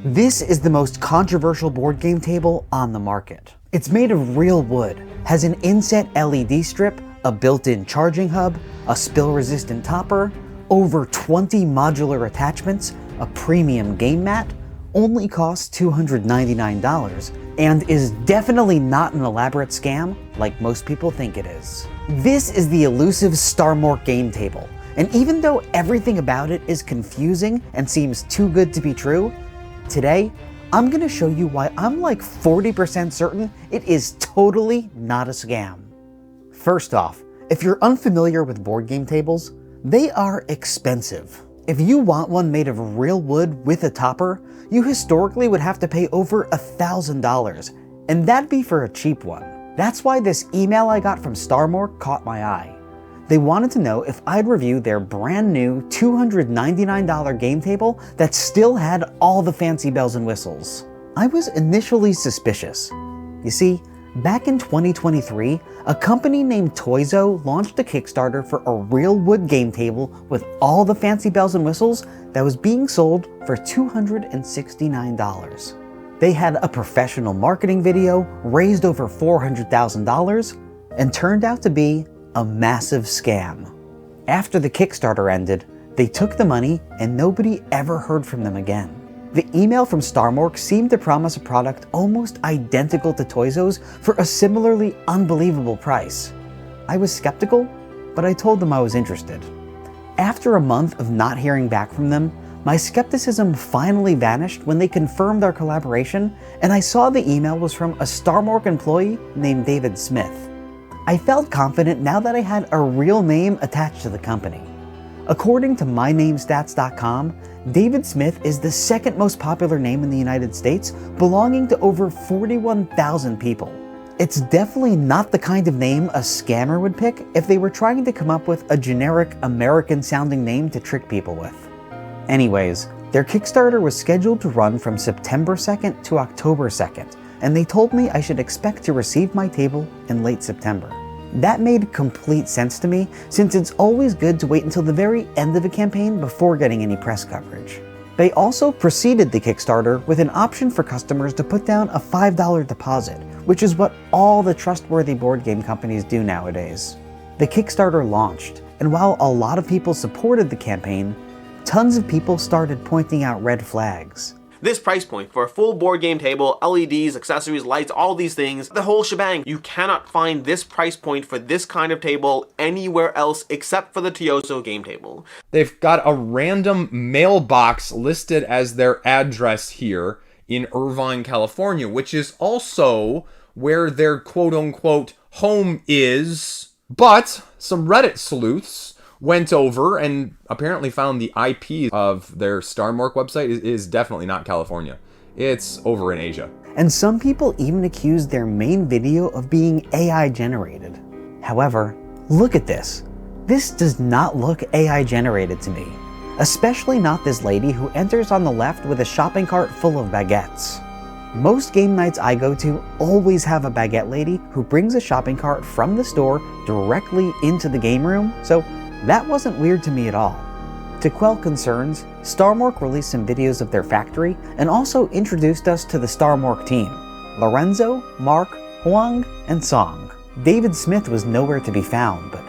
This is the most controversial board game table on the market. It's made of real wood, has an inset LED strip, a built-in charging hub, a spill-resistant topper, over 20 modular attachments, a premium game mat, only costs $299, and is definitely not an elaborate scam like most people think it is. This is the elusive Starmork game table, and even though everything about it is confusing and seems too good to be true, today I'm gonna show you why I'm like 40% certain it is totally not a scam. First off, if you're unfamiliar with board game tables, they are expensive. If you want one made of real wood with a topper, you historically would have to pay over $1,000, and that'd be for a cheap one. That's why this email I got from Starmork caught my eye. They wanted to know if I'd review their brand new $299 game table that still had all the fancy bells and whistles. I was initially suspicious. You see, back in 2023, a company named Toyzo launched a Kickstarter for a real wood game table with all the fancy bells and whistles that was being sold for $269. They had a professional marketing video, raised over $400,000, and turned out to be a massive scam. After the Kickstarter ended, they took the money and nobody ever heard from them again. The email from Starmork seemed to promise a product almost identical to Toyzo's for a similarly unbelievable price. I was skeptical, but I told them I was interested. After a month of not hearing back from them, my skepticism finally vanished when they confirmed our collaboration, and I saw the email was from a Starmork employee named David Smith. I felt confident now that I had a real name attached to the company. According to mynamestats.com, David Smith is the second most popular name in the United States, belonging to over 41,000 people. It's definitely not the kind of name a scammer would pick if they were trying to come up with a generic American-sounding name to trick people with. Anyways, their Kickstarter was scheduled to run from September 2nd to October 2nd, and they told me I should expect to receive my table in late September. That made complete sense to me, since it's always good to wait until the very end of a campaign before getting any press coverage. They also preceded the Kickstarter with an option for customers to put down a $5 deposit, which is what all the trustworthy board game companies do nowadays. The Kickstarter launched, and while a lot of people supported the campaign, tons of people started pointing out red flags. This price point for a full board game table, LEDs, accessories, lights, all these things, the whole shebang, you cannot find this price point for this kind of table anywhere else except for the Toyzo game table. They've got a random mailbox listed as their address here in Irvine, California, which is also where their quote-unquote home is. But some Reddit sleuths went over and apparently found the IP of their Starmork website is definitely not California. It's over in Asia. And some people even accused their main video of being AI generated. However, look at this. This does not look AI generated to me. Especially not this lady who enters on the left with a shopping cart full of baguettes. Most game nights I go to always have a baguette lady who brings a shopping cart from the store directly into the game room, so that wasn't weird to me at all. To quell concerns, Starmork released some videos of their factory and also introduced us to the Starmork team: Lorenzo, Mark, Huang, and Song. David Smith was nowhere to be found, but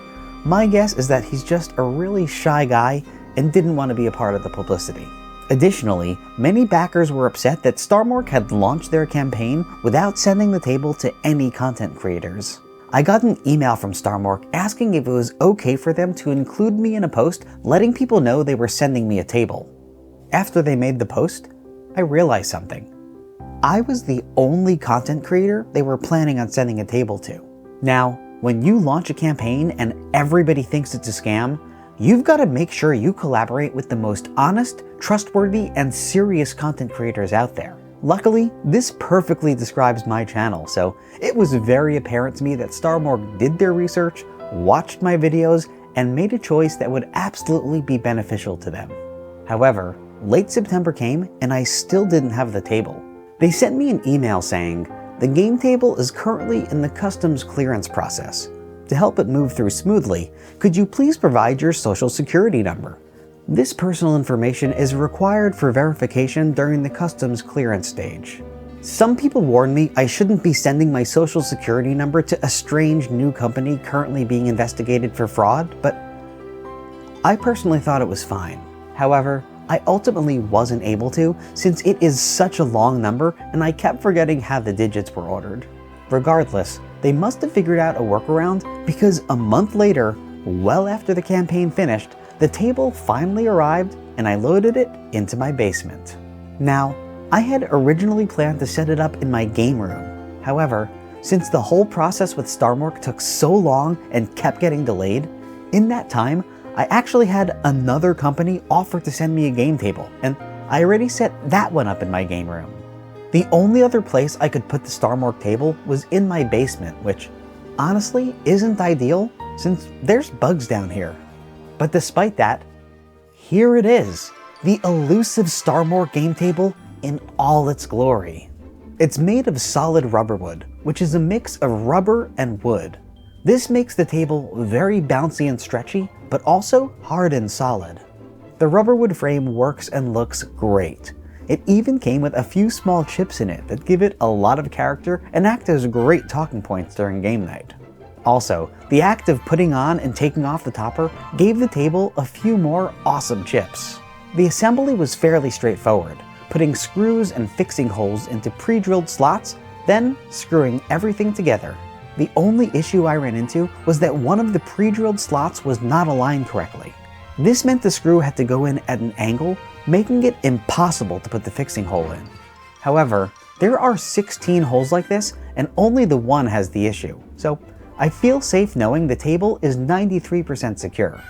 my guess is that he's just a really shy guy and didn't want to be a part of the publicity. Additionally, many backers were upset that Starmork had launched their campaign without sending the table to any content creators. I got an email from Starmork asking if it was okay for them to include me in a post letting people know they were sending me a table. After they made the post, I realized something. I was the only content creator they were planning on sending a table to. Now, when you launch a campaign and everybody thinks it's a scam, you've got to make sure you collaborate with the most honest, trustworthy, and serious content creators out there. Luckily, this perfectly describes my channel, so it was very apparent to me that Starmork did their research, watched my videos, and made a choice that would absolutely be beneficial to them. However, late September came and I still didn't have the table. They sent me an email saying, "The game table is currently in the customs clearance process. To help it move through smoothly, could you please provide your social security number?" This personal information is required for verification during the customs clearance stage. Some people warned me I shouldn't be sending my social security number to a strange new company currently being investigated for fraud, but I personally thought it was fine. However, I ultimately wasn't able to since it is such a long number and I kept forgetting how the digits were ordered. Regardless, they must have figured out a workaround because a month later, well after the campaign finished, the table finally arrived and I loaded it into my basement. Now, I had originally planned to set it up in my game room. However, since the whole process with Starmork took so long and kept getting delayed, in that time, I actually had another company offer to send me a game table, and I already set that one up in my game room. The only other place I could put the Starmork table was in my basement, which honestly isn't ideal since there's bugs down here. But despite that, here it is, the elusive Starmork game table in all its glory. It's made of solid rubber wood, which is a mix of rubber and wood. This makes the table very bouncy and stretchy, but also hard and solid. The rubber wood frame works and looks great. It even came with a few small chips in it that give it a lot of character and act as great talking points during game night. Also, the act of putting on and taking off the topper gave the table a few more awesome chips. The assembly was fairly straightforward, putting screws and fixing holes into pre-drilled slots, then screwing everything together. The only issue I ran into was that one of the pre-drilled slots was not aligned correctly. This meant the screw had to go in at an angle, making it impossible to put the fixing hole in. However, there are 16 holes like this and only the one has the issue, so I feel safe knowing the table is 93% secure.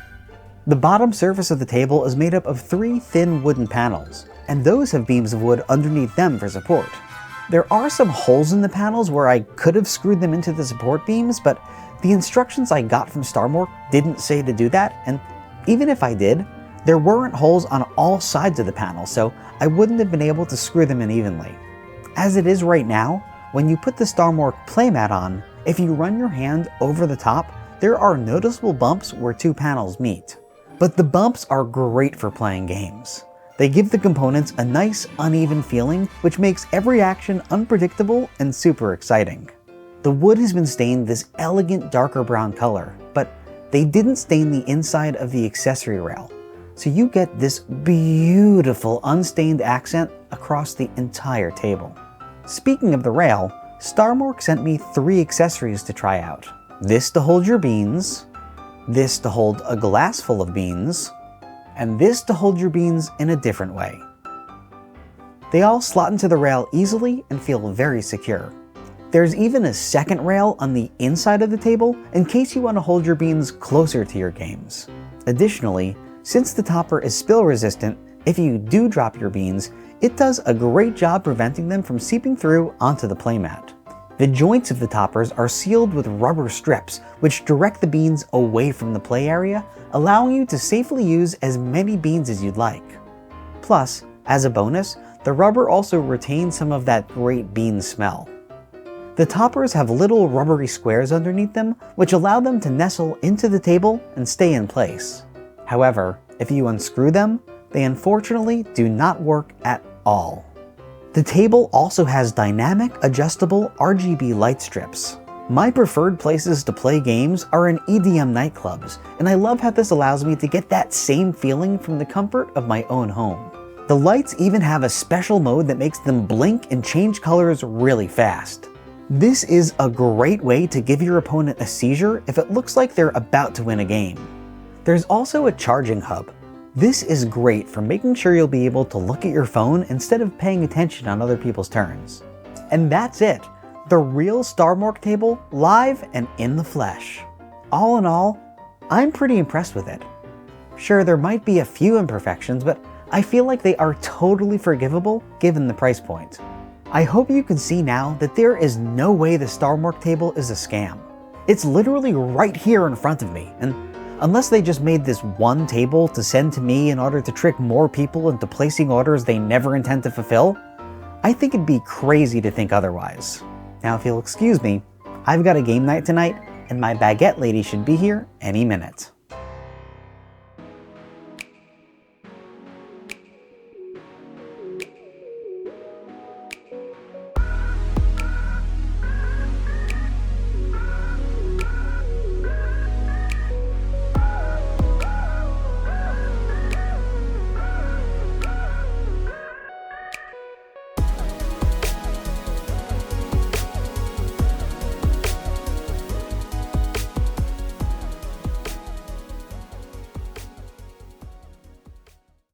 The bottom surface of the table is made up of 3 thin wooden panels, and those have beams of wood underneath them for support. There are some holes in the panels where I could have screwed them into the support beams, but the instructions I got from Starmork didn't say to do that, and even if I did, there weren't holes on all sides of the panel, so I wouldn't have been able to screw them in evenly. As it is right now, when you put the Starmork playmat on, if you run your hand over the top, there are noticeable bumps where 2 panels meet. But the bumps are great for playing games. They give the components a nice, uneven feeling, which makes every action unpredictable and super exciting. The wood has been stained this elegant darker brown color, but they didn't stain the inside of the accessory rail, so you get this beautiful unstained accent across the entire table. Speaking of the rail, Starmork sent me 3 accessories to try out. This to hold your beans, this to hold a glass full of beans, and this to hold your beans in a different way. They all slot into the rail easily and feel very secure. There's even a second rail on the inside of the table in case you want to hold your beans closer to your games. Additionally, since the topper is spill resistant, if you do drop your beans, it does a great job preventing them from seeping through onto the playmat. The joints of the toppers are sealed with rubber strips, which direct the beans away from the play area, allowing you to safely use as many beans as you'd like. Plus, as a bonus, the rubber also retains some of that great bean smell. The toppers have little rubbery squares underneath them, which allow them to nestle into the table and stay in place. However, if you unscrew them, they unfortunately do not work at all. The table also has dynamic adjustable RGB light strips. My preferred places to play games are in EDM nightclubs, and I love how this allows me to get that same feeling from the comfort of my own home. The lights even have a special mode that makes them blink and change colors really fast. This is a great way to give your opponent a seizure if it looks like they're about to win a game. There's also a charging hub. This is great for making sure you'll be able to look at your phone instead of paying attention on other people's turns. And that's it, the real Starmork table live and in the flesh. All in all, I'm pretty impressed with it. Sure, there might be a few imperfections, but I feel like they are totally forgivable given the price point. I hope you can see now that there is no way the Starmork table is a scam. It's literally right here in front of me, and unless they just made this one table to send to me in order to trick more people into placing orders they never intend to fulfill, I think it'd be crazy to think otherwise. Now if you'll excuse me, I've got a game night tonight, and my baguette lady should be here any minute.